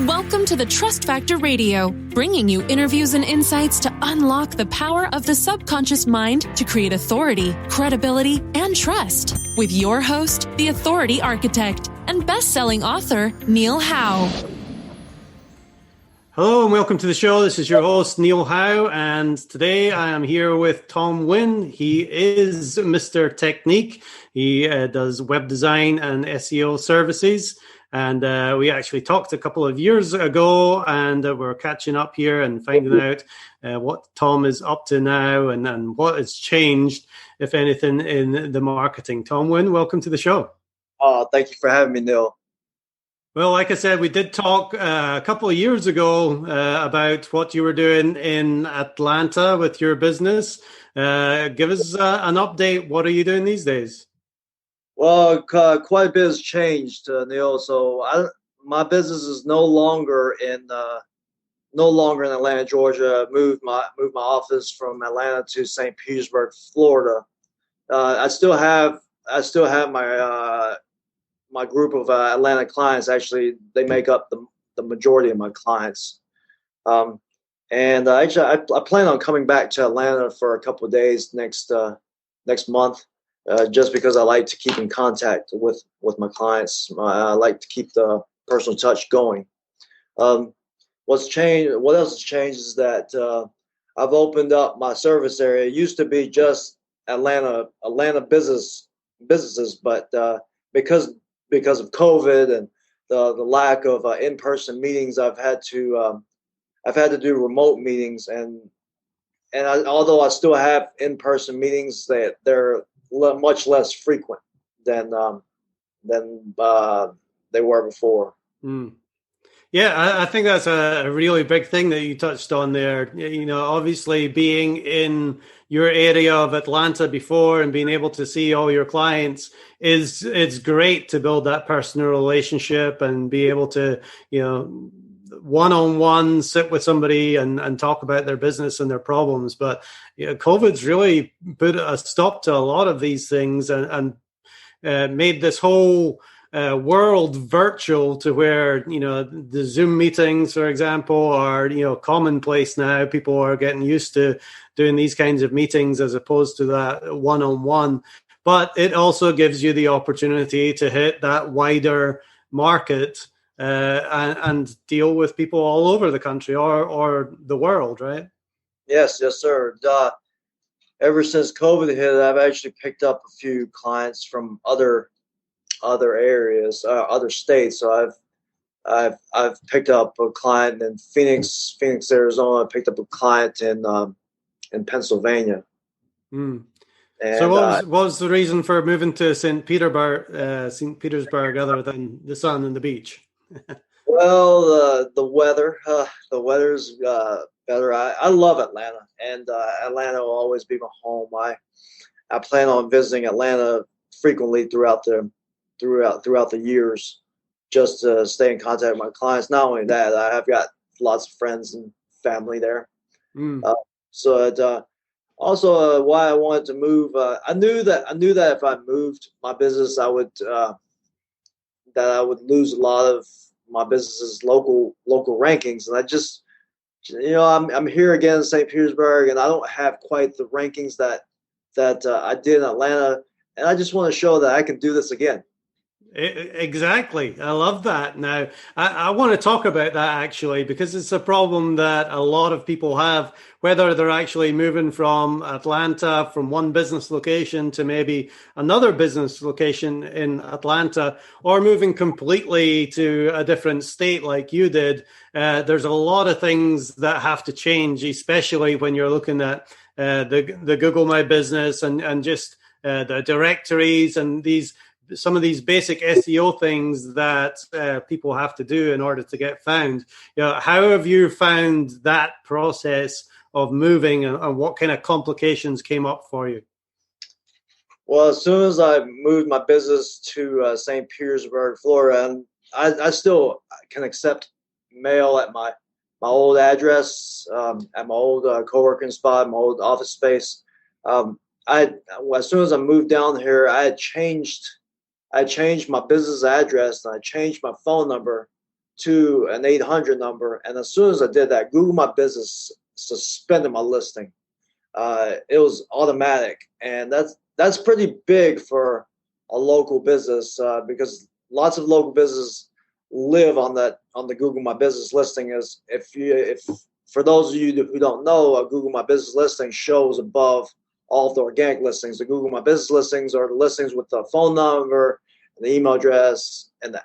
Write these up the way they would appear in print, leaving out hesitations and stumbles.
Welcome to the Trust Factor Radio, bringing you interviews and insights to unlock the power of the subconscious mind to create authority, credibility, and trust. With your host, the authority architect and best-selling author, Neil Howe. Hello and welcome to the show. This is your host, Neil Howe, and today I am here with Tom Nguyen. He is Mr. Technique. He does web design and SEO services. And we actually talked a couple of years ago, and we're catching up here and finding out what Tom is up to now and what has changed, if anything, in the marketing. Tom Nguyen, welcome to the show. Thank you for having me, Neil. Well, like I said, we did talk a couple of years ago about what you were doing in Atlanta with your business. Give us an update. What are you doing these days? Well, quite a bit has changed, Neil. So my business is no longer in Atlanta, Georgia. Moved my office from Atlanta to St. Petersburg, Florida. I still have my group of Atlanta clients. Actually, they make up the majority of my clients. And actually, I plan on coming back to Atlanta for a couple of days next month. Just because I like to keep in contact with my clients. I like to keep the personal touch going. What's changed? What else has changed is that I've opened up my service area. It used to be just Atlanta businesses, but because of COVID and the lack of in-person meetings, I've had to do remote meetings, and although I still have in-person meetings, they're much less frequent than they were before. Yeah, I think that's a really big thing that you touched on there. You know, obviously being in your area of Atlanta before and being able to see all your clients it's great to build that personal relationship and be able to, you know, one-on-one sit with somebody and talk about their business and their problems. But you know, COVID's really put a stop to a lot of these things and made this whole world virtual, to where, you know, the Zoom meetings, for example, are, you know, commonplace now. People are getting used to doing these kinds of meetings as opposed to that one-on-one. But it also gives you the opportunity to hit that wider market and deal with people all over the country or the world, right? Yes, sir. Ever since COVID hit, I've actually picked up a few clients from other areas, other states. So I've picked up a client in Phoenix, Arizona. I picked up a client in Pennsylvania. And, so what was the reason for moving to St. Petersburg, other than the sun and the beach? Well, the weather's better. I love Atlanta, and Atlanta will always be my home. I plan on visiting Atlanta frequently throughout the years, just to stay in contact with my clients. Not only that, I have got lots of friends and family there. Also, why I wanted to move, I knew that if I moved my business, I would lose a lot of my business's local rankings, and I just, you know, I'm here again in St. Petersburg, and I don't have quite the rankings that I did in Atlanta, and I just want to show that I can do this again. Exactly. I love that. Now, I want to talk about that actually, because it's a problem that a lot of people have, whether they're actually moving from Atlanta, from one business location to maybe another business location in Atlanta, or moving completely to a different state like you did. There's a lot of things that have to change, especially when you're looking at the Google My Business and just the directories and some of these basic SEO things that people have to do in order to get found. You know, how have you found that process of moving, and what kind of complications came up for you? Well, as soon as I moved my business to St. Petersburg, Florida, and I still can accept mail at my old address, at my old co-working spot, my old office space. As soon as I moved down here, I changed my business address, and I changed my phone number to an 800 number. And as soon as I did that, Google My Business suspended my listing. It was automatic. And that's pretty big for a local business, because lots of local businesses live on the Google My Business listing. Is if for those of you who don't know, a Google My Business listing shows above all of the organic listings. The Google My Business listings are the listings with the phone number, the email address, and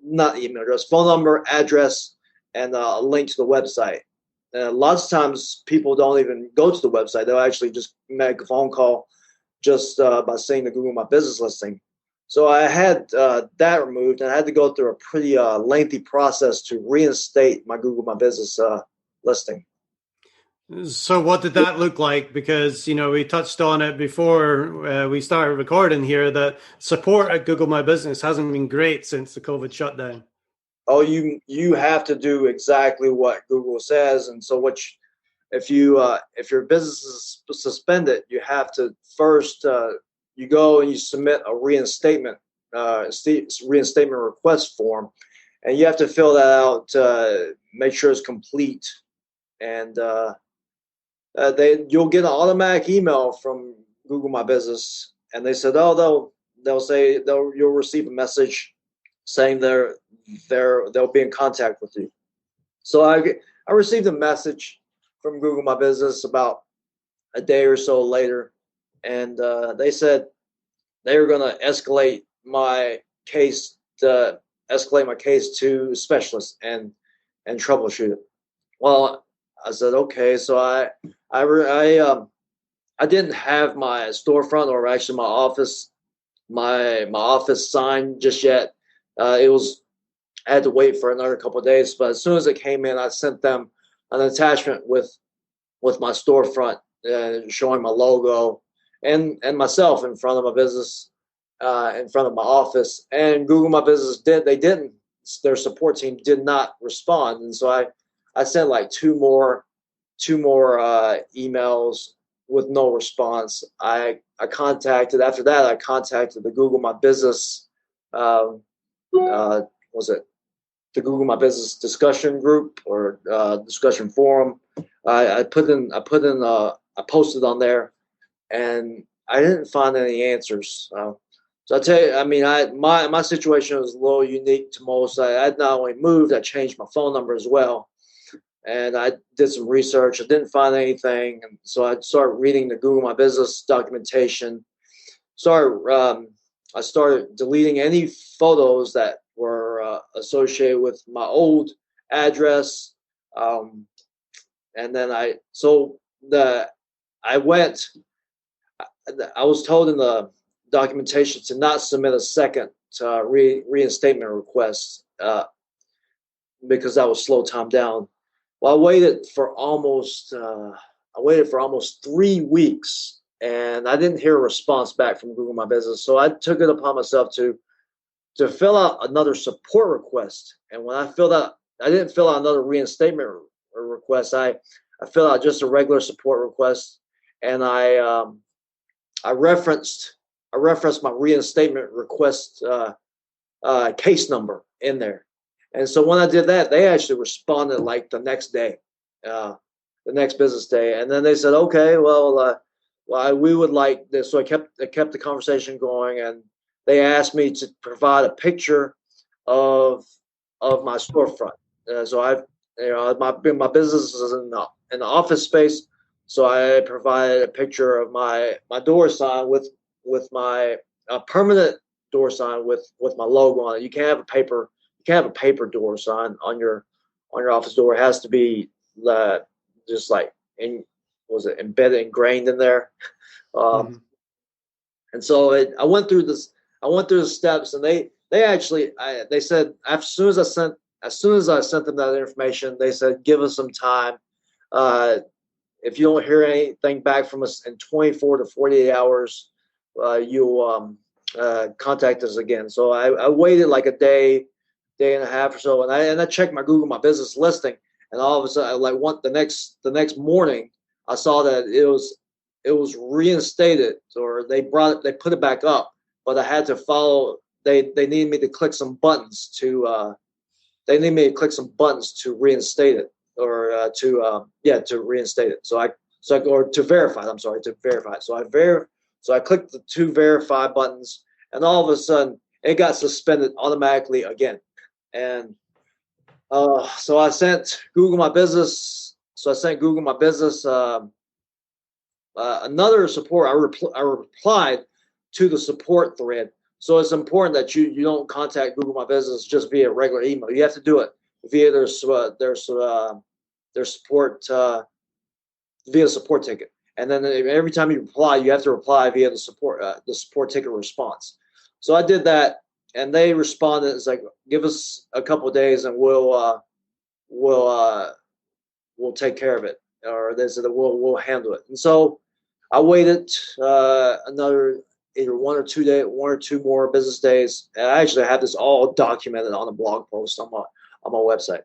not email address, phone number, address, and a link to the website. Lots of times people don't even go to the website. They'll actually just make a phone call just by seeing the Google My Business listing. So I had that removed, and I had to go through a pretty lengthy process to reinstate my Google My Business listing. So what did that look like? Because, we touched on it before we started recording here, that support at Google My Business hasn't been great since the COVID shutdown. Oh, you have to do exactly what Google says. And so if your business is suspended, you have to first you go and you submit a reinstatement request form, and you have to fill that out, make sure it's complete, and you'll get an automatic email from Google My Business, and they said, they'll say you'll receive a message saying they'll be in contact with you. So I received a message from Google My Business about a day or so later, and they said they were going to escalate my case to specialists and troubleshoot it. Well, I said okay. So I didn't have my storefront, or actually my office sign just yet. I had to wait for another couple of days, but as soon as it came in, I sent them an attachment with my storefront, showing my logo and myself in front of my business, in front of my office. And Google My Business their support team did not respond, and so I sent like two more emails with no response. I contacted the Google My Business, the Google My Business discussion group or discussion forum. I posted on there, and I didn't find any answers. So I tell you, my situation was a little unique to most. I not only moved, I changed my phone number as well, and I did some research. I didn't find anything, and so I started reading the Google My Business documentation. I started deleting any photos that were associated with my old address, and then I was told in the documentation to not submit a second reinstatement request because that would slow time down. Well, I waited for almost 3 weeks, and I didn't hear a response back from Google My Business. So I took it upon myself to fill out another support request. And when I didn't fill out another reinstatement request. I filled out just a regular support request, and I referenced my reinstatement request case number in there. And so when I did that, they actually responded like the next day, the next business day. And then they said, okay, well, we would like this. So I kept the conversation going, and they asked me to provide a picture of my storefront. My business is in the office space, so I provided a picture of my door sign with my permanent door sign with my logo on it. You can't have a paper door sign on your office door. It has to be just like embedded, ingrained in there. And so I went through the steps, and they said as soon as I sent them that information, they said, give us some time. If you don't hear anything back from us in 24 to 48 hours, you'll contact us again. So I waited like a day and a half or so, and I checked my Google My Business listing, and all of a sudden, the next morning, I saw that it was reinstated, or they put it back up, but I had to follow they needed me to click some buttons to reinstate it, or to reinstate it. Or to verify it. I'm sorry, to verify it. So I clicked the 2 verify buttons, and all of a sudden it got suspended automatically again. And so I sent Google My Business. Another support. I replied to the support thread. So it's important that you don't contact Google My Business just via regular email. You have to do it via their support via support ticket. And then every time you reply, you have to reply via the support ticket response. So I did that, and they responded. It's like, give us a couple of days, and we'll take care of it, or they said that we'll handle it. And so I waited another either 1 or 2 more business days. And I actually have this all documented on a blog post on my website.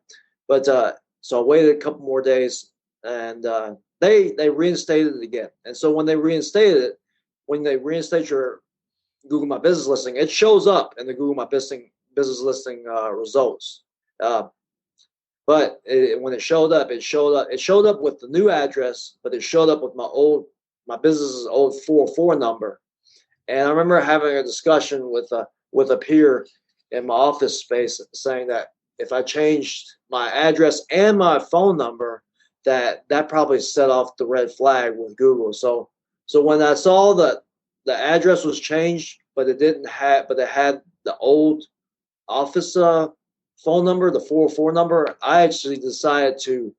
But so I waited a couple more days, and they reinstated it again. And so when they reinstate your Google My Business listing, it shows up in the Google My business listing results. But when it showed up with the new address, but it showed up with my business's old 404 number. And I remember having a discussion with a peer in my office space, saying that if I changed my address and my phone number, that probably set off the red flag with Google. So when I saw that the address was changed, but it had the old office phone number, the 404 number, I actually decided to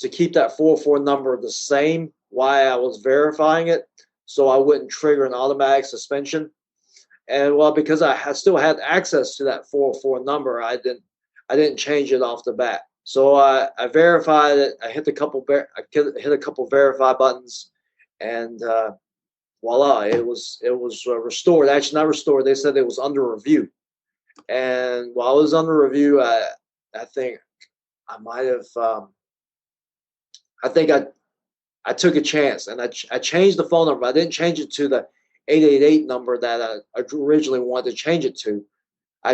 keep that 404 number the same while I was verifying it, so I wouldn't trigger an automatic suspension. And because I still had access to that 404 number, I didn't change it off the bat. So I verified it. I hit a couple verify buttons, and voila, it was restored. Actually, not restored. They said it was under review. And while it was under review, I think I might have. I think I took a chance, and I changed the phone number. I didn't change it to the 888 number that I originally wanted to change it to. I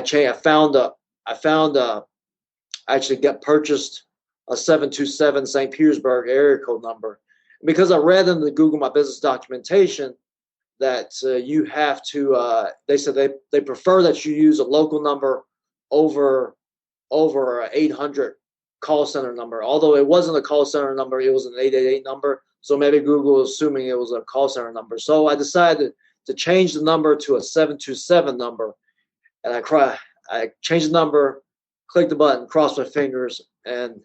actually purchased a 727 St. Petersburg area code number. And because I read in the Google My Business documentation that you have to, they said they prefer that you use a local number over an 800 call center number. Although it wasn't a call center number, it was an 888 number. So maybe Google was assuming it was a call center number. So I decided to change the number to a 727 number. And I changed the number, clicked the button, crossed my fingers, and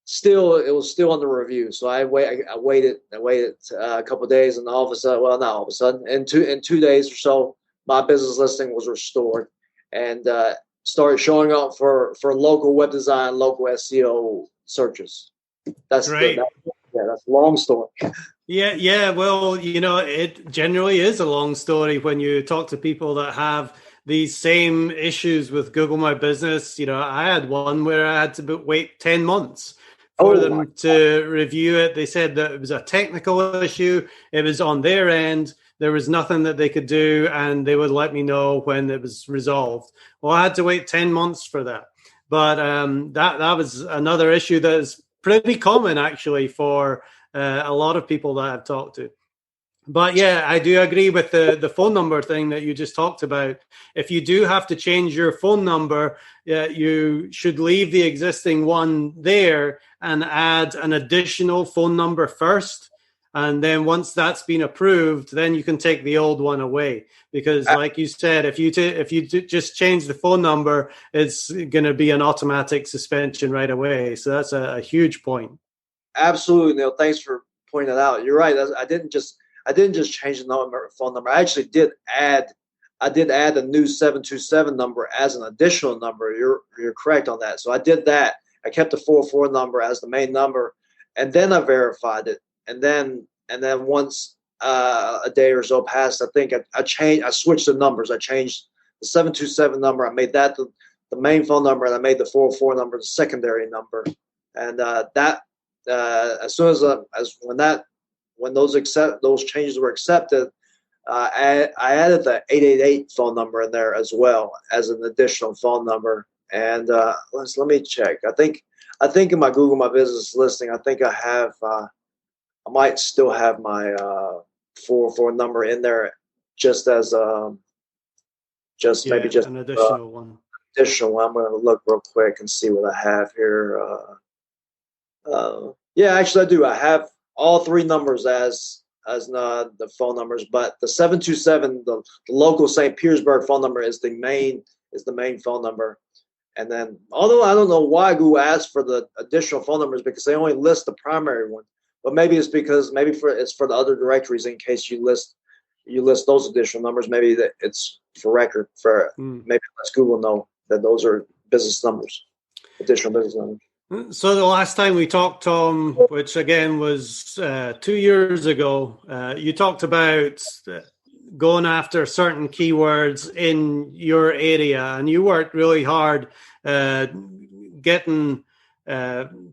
it was still under review. So I waited a couple of days, and all of a sudden, well, not all of a sudden, in 2 days or so, my business listing was restored, and started showing up for local web design, local SEO searches. That's great. That's a long story. Yeah. Well, it generally is a long story when you talk to people that have these same issues with Google My Business. I had one where I had to wait 10 months for them to review it. They said that it was a technical issue. It was on their end. There was nothing that they could do, and they would let me know when it was resolved. Well, I had to wait 10 months for that. But that was another issue that is pretty common, actually, for a lot of people that I've talked to. But yeah, I do agree with the phone number thing that you just talked about. If you do have to change your phone number, you should leave the existing one there and add an additional phone number first. And then once that's been approved, then you can take the old one away. Because like you said, if you just change the phone number, it's going to be an automatic suspension right away. So that's a huge point. Absolutely, Neil. Thanks for pointing that out. You're right. I didn't just change the phone number. I actually did add a new 727 number as an additional number. You're correct on that. So I did that. I kept the 404 number as the main number, and then I verified it. And then once a day or so passed, I think I switched the numbers. I changed the 727 number. I made that the main phone number, and I made the 404 number the secondary number. And as soon as when those changes were accepted, I added the 888 phone number in there as well as an additional phone number. And let me check. I think in my Google My Business listing, I think I have. I might still have my 404 number in there, just as maybe just an additional one. Additional one. I'm going to look real quick and see what I have here. Yeah, actually, I do. I have all three numbers as the phone numbers, but the 727, the local St. Petersburg phone number is the main phone number. And then, although I don't know why Google asked for the additional phone numbers, because they only list the primary one, but maybe it's because it's for the other directories in case you list those additional numbers. Maybe that it's for record for maybe lets Google know that those are business numbers, additional business numbers. So the last time we talked, Tom, which again was 2 years ago, you talked about going after certain keywords in your area, and you worked really hard getting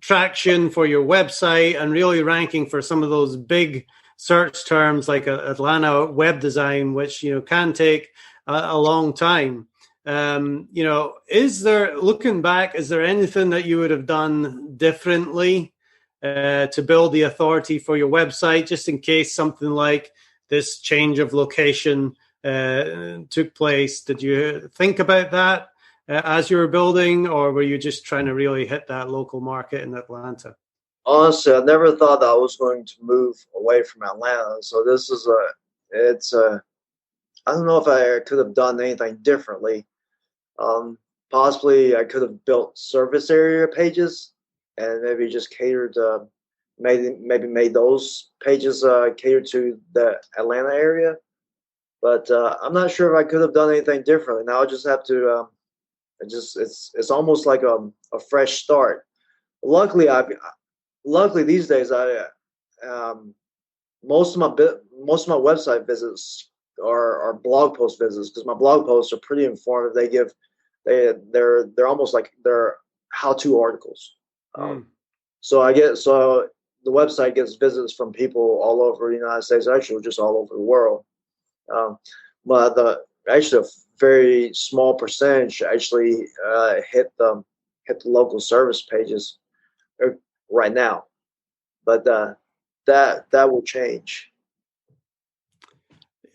traction for your website and really ranking for some of those big search terms like Atlanta web design, which can take a long time. Looking back, is there anything that you would have done differently to build the authority for your website, just in case something like this change of location took place? Did you think about that as you were building, or were you just trying to really hit that local market in Atlanta? Honestly, I never thought that I was going to move away from Atlanta. So this is I don't know if I could have done anything differently. Possibly I could have built service area pages and maybe just catered made those pages cater to the Atlanta area. But I'm not sure if I could have done anything differently. Now I just have to it's almost like a fresh start. Luckily these days most of my website visits are blog post visits, because my blog posts are pretty informative. They're almost like they're how-to articles. So the website gets visits from people all over the United States, actually just all over the world. But actually a very small percentage actually hit the local service pages right now, but that will change.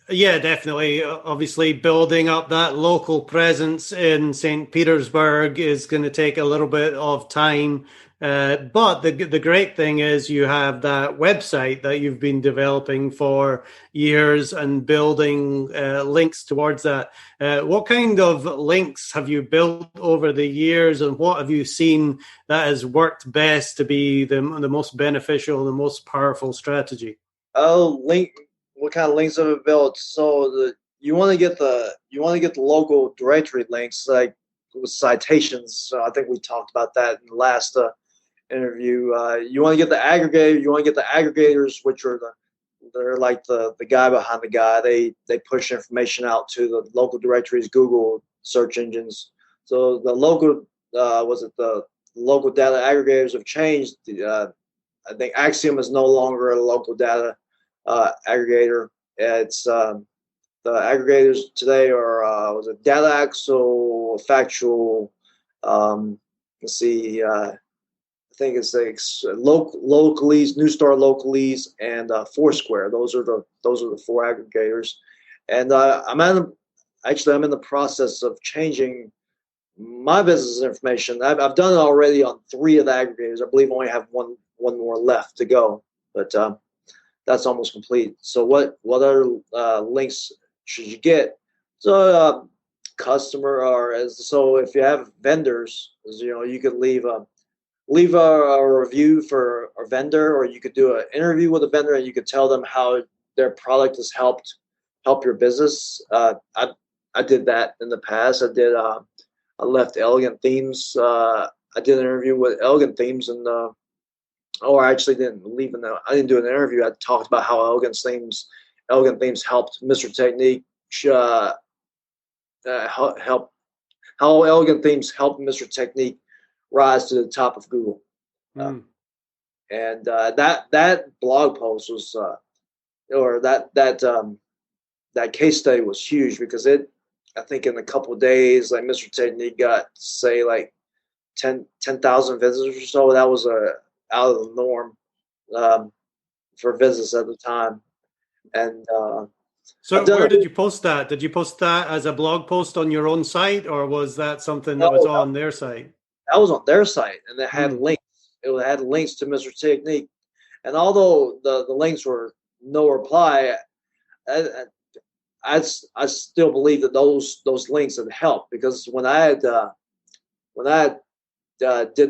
Yeah, definitely. Obviously, building up that local presence in St. Petersburg is going to take a little bit of time. But the great thing is you have that website that you've been developing for years and building links towards that. What kind of links have you built over the years, and what have you seen that has worked best to be the most beneficial, the most powerful strategy? What kind of links have I built? So you want to get the local directory links, like with citations. So I think we talked about that in the last interview. You want to get the aggregator. You want to get the aggregators, which are they're like the guy behind the guy. They push information out to the local directories, Google search engines. So the local the local data aggregators have changed. I think Axiom is no longer a local data aggregator. It's the aggregators today are Data Axle, Factual. Let's see. I think it's like Localese, New Star Localese, and Foursquare. Those are the four aggregators. And I'm in the process of changing my business information. I've done it already on 3 of the aggregators. I believe I only have one more left to go, but that's almost complete. So what other links should you get? So so if you have vendors, you could leave a review for a vendor, or you could do an interview with a vendor and you could tell them how their product has help your business. I did that in the past. I left Elegant Themes. I did an interview with Elegant Themes, and I actually didn't I didn't do an interview. I talked about how Elegant Themes helped Mr. Technique how Elegant Themes helped Mr. Technique rise to the top of Google. And that blog post was that case study was huge because I think in a couple of days, like Mr. Technique got, say, like 10,000 visitors or so. That was out of the norm for visits at the time. And so where did you post that? Did you post that as a blog post on your own site, or was that something that was on their site? That was on their site, and it had links. It had links to Mr. Technique. And although the links were no reply, I still believe that those links had helped, because when I did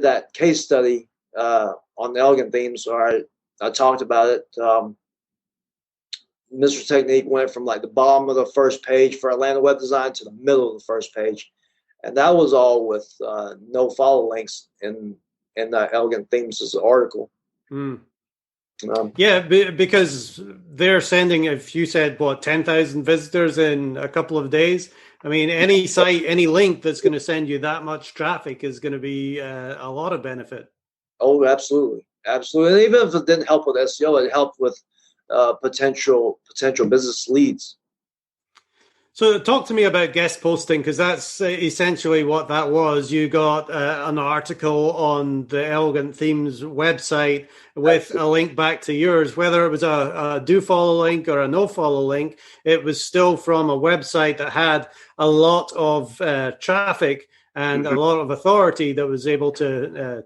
that case study on the elegant themes, or I talked about it, Mr. Technique went from like the bottom of the first page for Atlanta web design to the middle of the first page, and that was all with no follow links in the elegant themes article. Because they're sending, if you said, 10,000 visitors in a couple of days, I mean, any site, any link that's going to send you that much traffic is going to be a lot of benefit. Oh, absolutely. Absolutely. And even if it didn't help with SEO, it helped with potential business leads. So talk to me about guest posting, because that's essentially what that was. You got an article on the Elegant Themes website with a link back to yours. Whether it was a do follow link or a no follow link, it was still from a website that had a lot of traffic and a lot of authority that was able to,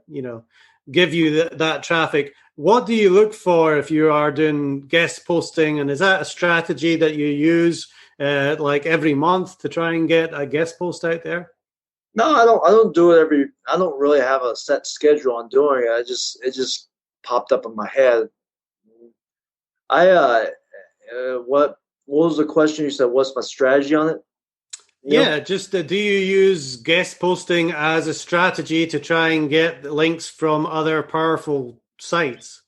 give you that traffic. What do you look for if you are doing guest posting? And is that a strategy that you use like every month to try and get a guest post out there? No, I don't do it I don't really have a set schedule on doing it. It just popped up in my head. What was the question you said? What's my strategy on it? Just do you use guest posting as a strategy to try and get links from other powerful sites?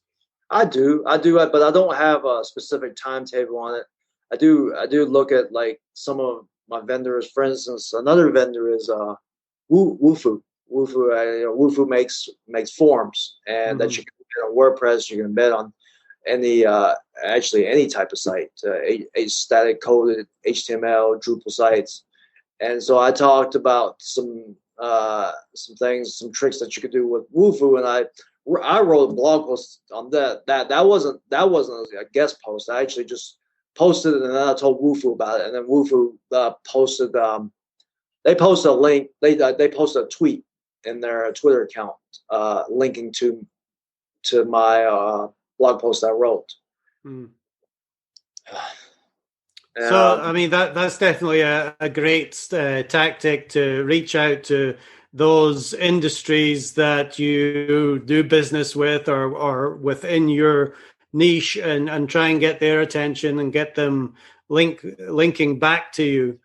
I do, but I don't have a specific timetable on it. I do look at like some of my vendors. For instance, another vendor is Woofu. Woofu makes forms, and that you can embed on WordPress. You can embed on any type of site, static coded HTML, Drupal sites. And so I talked about some things, some tricks that you could do with Woofu, and I wrote a blog post on that. That wasn't a guest post. I actually just posted it, and then I told Woofu about it, and then Woofu posted. They posted a link. They posted a tweet in their Twitter account, linking to my blog post I wrote. So, I mean, that's definitely a great tactic to reach out to those industries that you do business with or within your niche and try and get their attention and get them linking back to you.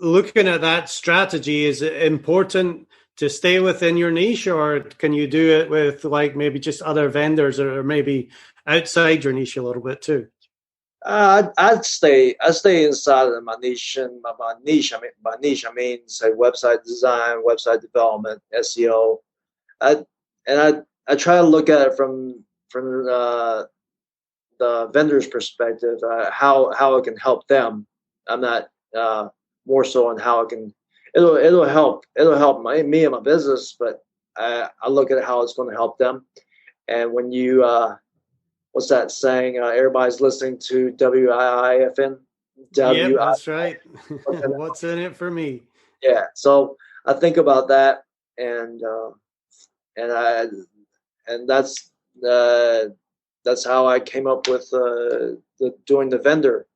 Looking at that strategy, is it important to stay within your niche, or can you do it with like maybe just other vendors or maybe outside your niche a little bit too? I'd stay inside of my niche, and by niche I mean say website design, website development, SEO. I try to look at it from the vendor's perspective, how it can help them. I'm not more so on how it can. It'll help me and my business, but I look at how it's going to help them. And when you what's that saying? Everybody's listening to WIIFN. Yeah, that's right. What's in it for me? Yeah. So I think about that, and that's how I came up with doing the vendor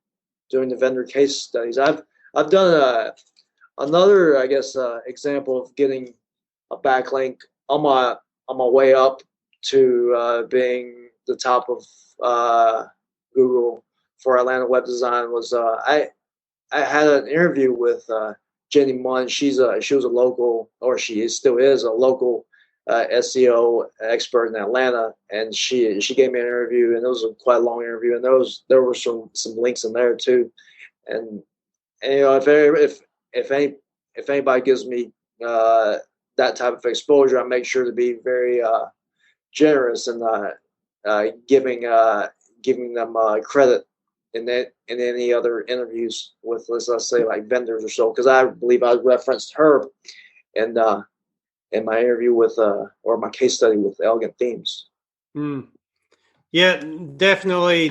case studies. I've done another, I guess, example of getting a backlink on my way up to being the top of Google for Atlanta web design was I had an interview with Jenny Munn. She was a local, or still is a local SEO expert in Atlanta, and she gave me an interview, and it was a quite long interview, and there were some links in there too, and if anybody gives me that type of exposure, I make sure to be very generous in giving them credit in any other interviews with, let's say, like vendors or so, because I believe I referenced her in my interview with or my case study with Elegant Themes. Yeah, definitely.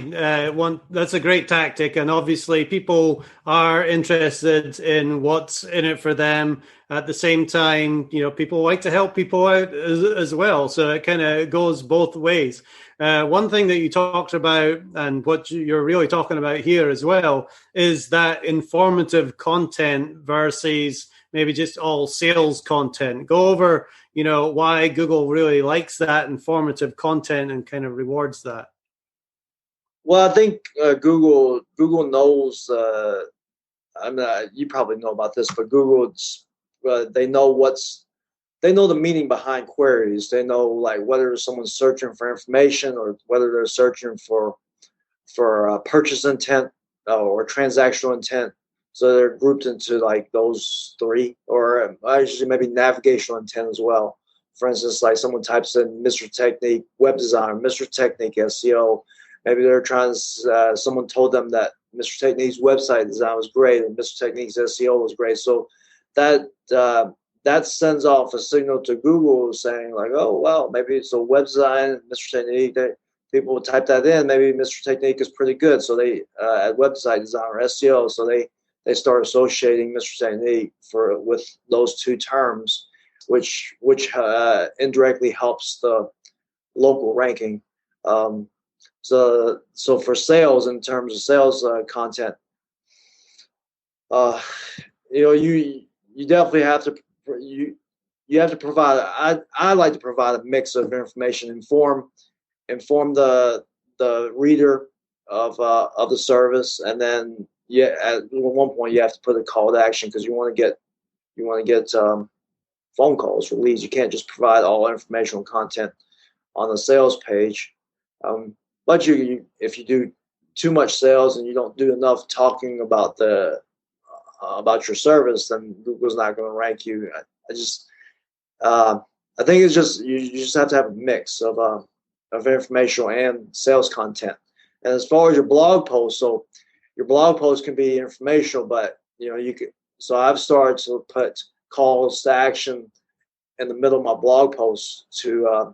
That's a great tactic, and obviously, people are interested in what's in it for them. At the same time, people like to help people out as well, so it kind of goes both ways. One thing that you talked about, and what you're really talking about here as well, is that informative content versus maybe just all sales content. Go over why Google really likes that informative content and kind of rewards that. Well, I think Google knows. You probably know about this, but Google, they know the meaning behind queries. They know like whether someone's searching for information or whether they're searching for purchase intent or transactional intent. So they're grouped into like those three, or actually maybe navigational intent as well. For instance, like someone types in Mr. Technique web design, Mr. Technique SEO. Maybe they're trying to, someone told them that Mr. Technique's website design was great and Mr. Technique's SEO was great. So that sends off a signal to Google saying like, oh, well, maybe it's a web design, Mr. Technique. People will type that in. Maybe Mr. Technique is pretty good. So they at website design or SEO. So they start associating Mr. Technique with those two terms, which indirectly helps the local ranking. So for sales, in terms of sales content, you definitely have to you have to provide. I like to provide a mix of information, inform the reader of the service, and then at one point you have to put a call to action because you want to get phone calls for leads. You can't just provide all informational content on the sales page. But if you do too much sales and you don't do enough talking about your service, then Google's not going to rank you. I think it's just you just have to have a mix of informational and sales content. And as far as your blog post, so your blog post can be informational, but you could. So I've started to put calls to action in the middle of my blog posts to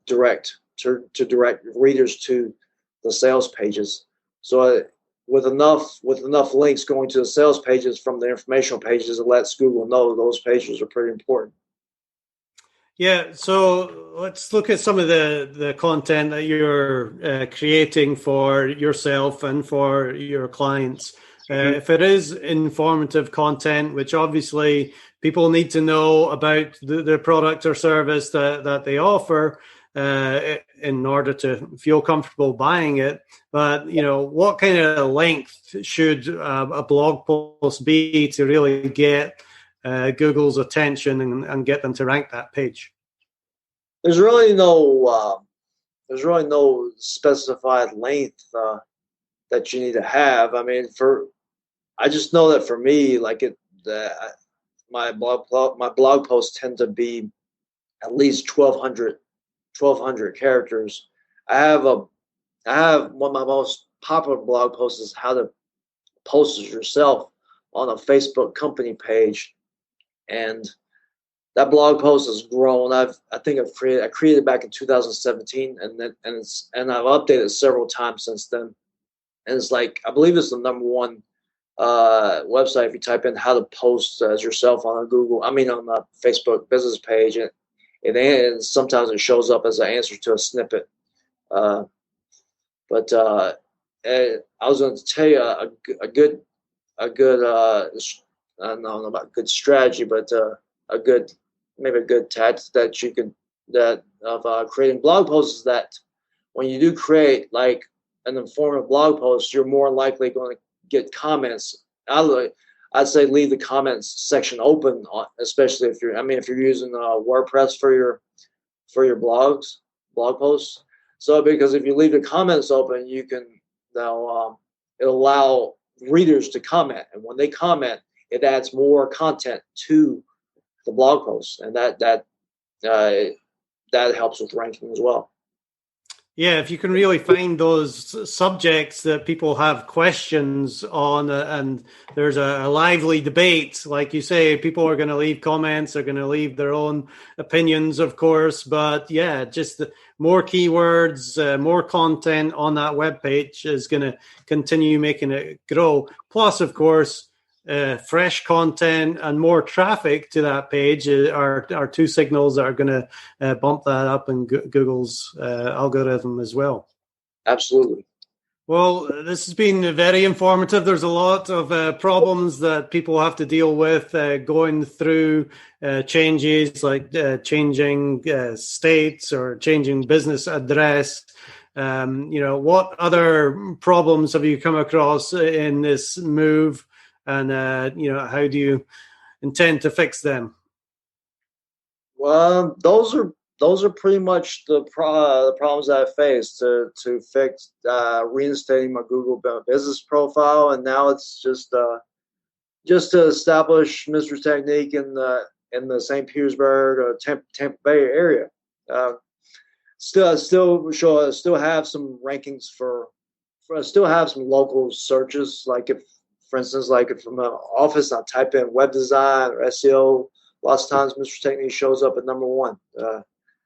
direct readers to the sales pages. So with enough links going to the sales pages from the informational pages, it lets Google know those pages are pretty important. Yeah, so let's look at some of the content that you're creating for yourself and for your clients. If it is informative content, which obviously people need to know about the product or service that they offer in order to feel comfortable buying it. But, what kind of length should a blog post be to really get Google's attention and get them to rank that page? There's really no specified length that you need to have. I mean, I just know that for me, like my blog posts tend to be at least 1,200 characters. I have one of my most popular blog posts is how to post as yourself on a Facebook company page, and that blog post has grown. I created it back in 2017, and I've updated it several times since then. And it's like, I believe it's the number one website if you type in how to post as yourself on a Facebook business page, and sometimes it shows up as an answer to a snippet. But I was going to tell you a good I don't know about good strategy, but a good tactic that you could creating blog posts is that when you do create like an informative blog post, you're more likely going to get comments. I'd say leave the comments section open, especially if you're using WordPress for your blog posts. So because if you leave the comments open, it'll allow readers to comment, and when they comment, it adds more content to the blog post, and that helps with ranking as well. Yeah, if you can really find those subjects that people have questions on, and there's a lively debate, like you say, people are going to leave comments, they're going to leave their own opinions, of course. But yeah, just more keywords, more content on that webpage is going to continue making it grow. Plus, of course, fresh content and more traffic to that page are two signals that are going to bump that up in Google's algorithm as well. Absolutely. Well, this has been very informative. There's a lot of problems that people have to deal with going through changes like changing states or changing business address. What other problems have you come across in this move? And, how do you intend to fix them? Well, those are pretty much the problems I faced to fix reinstating my Google business profile, and now it's just to establish Mr. Technique in the St. Petersburg or Tampa Bay area. Still have some rankings still have some local searches, like for instance, like if from an office I type in web design or SEO, lots of times Mr. Technique shows up at number one.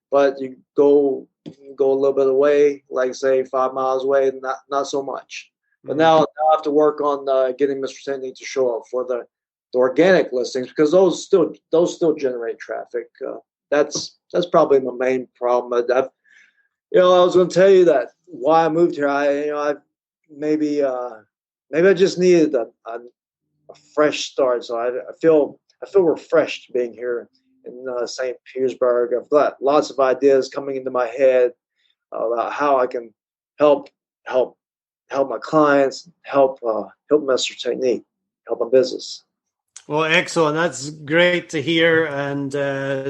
But you go a little bit away, like say 5 miles away, not so much. But now I have to work on getting Mr. Technique to show up for the organic listings, because those still generate traffic. That's probably my main problem. I was going to tell you that why I moved here. Maybe I just needed a fresh start. So I feel refreshed being here in St. Petersburg. I've got lots of ideas coming into my head about how I can help my clients, help Mr. Technique, help my business. Well, excellent. That's great to hear. And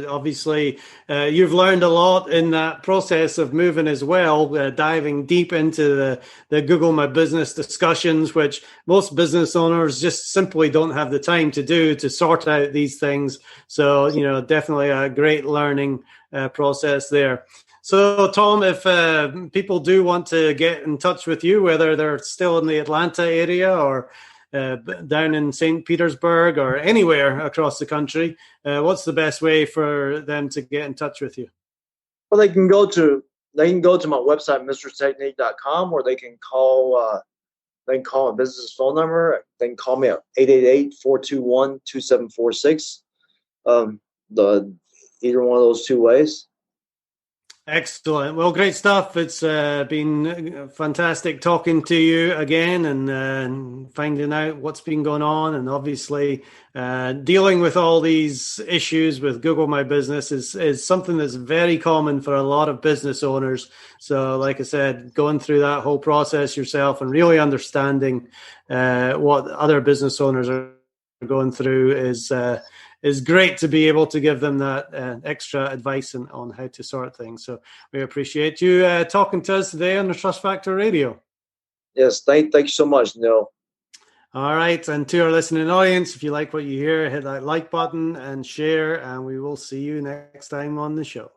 obviously, you've learned a lot in that process of moving as well, diving deep into the Google My Business discussions, which most business owners just simply don't have the time to do to sort out these things. So, definitely a great learning process there. So, Tom, if people do want to get in touch with you, whether they're still in the Atlanta area or down in St. Petersburg or anywhere across the country, what's the best way for them to get in touch with you? Well, they can go to my website, mrtechnique.com, or they can call a business phone number. They can call me at 888-421-2746. Either one of those two ways. Excellent. Well, great stuff. It's been fantastic talking to you again and finding out what's been going on. And obviously, dealing with all these issues with Google My Business is something that's very common for a lot of business owners. So, like I said, going through that whole process yourself and really understanding what other business owners are going through is great to be able to give them that extra advice on how to sort things. So we appreciate you talking to us today on the Trust Factor Radio. Yes, thank you so much, Neil. All right. And to our listening audience, if you like what you hear, hit that like button and share, and we will see you next time on the show.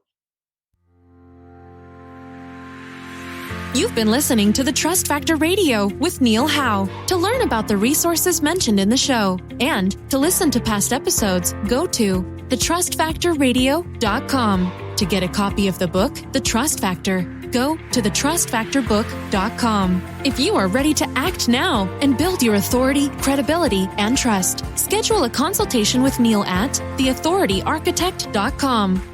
You've been listening to the Trust Factor Radio with Neil Howe. To learn about the resources mentioned in the show and to listen to past episodes, go to thetrustfactorradio.com. To get a copy of the book, The Trust Factor, go to thetrustfactorbook.com. If you are ready to act now and build your authority, credibility, and trust, schedule a consultation with Neil at theauthorityarchitect.com.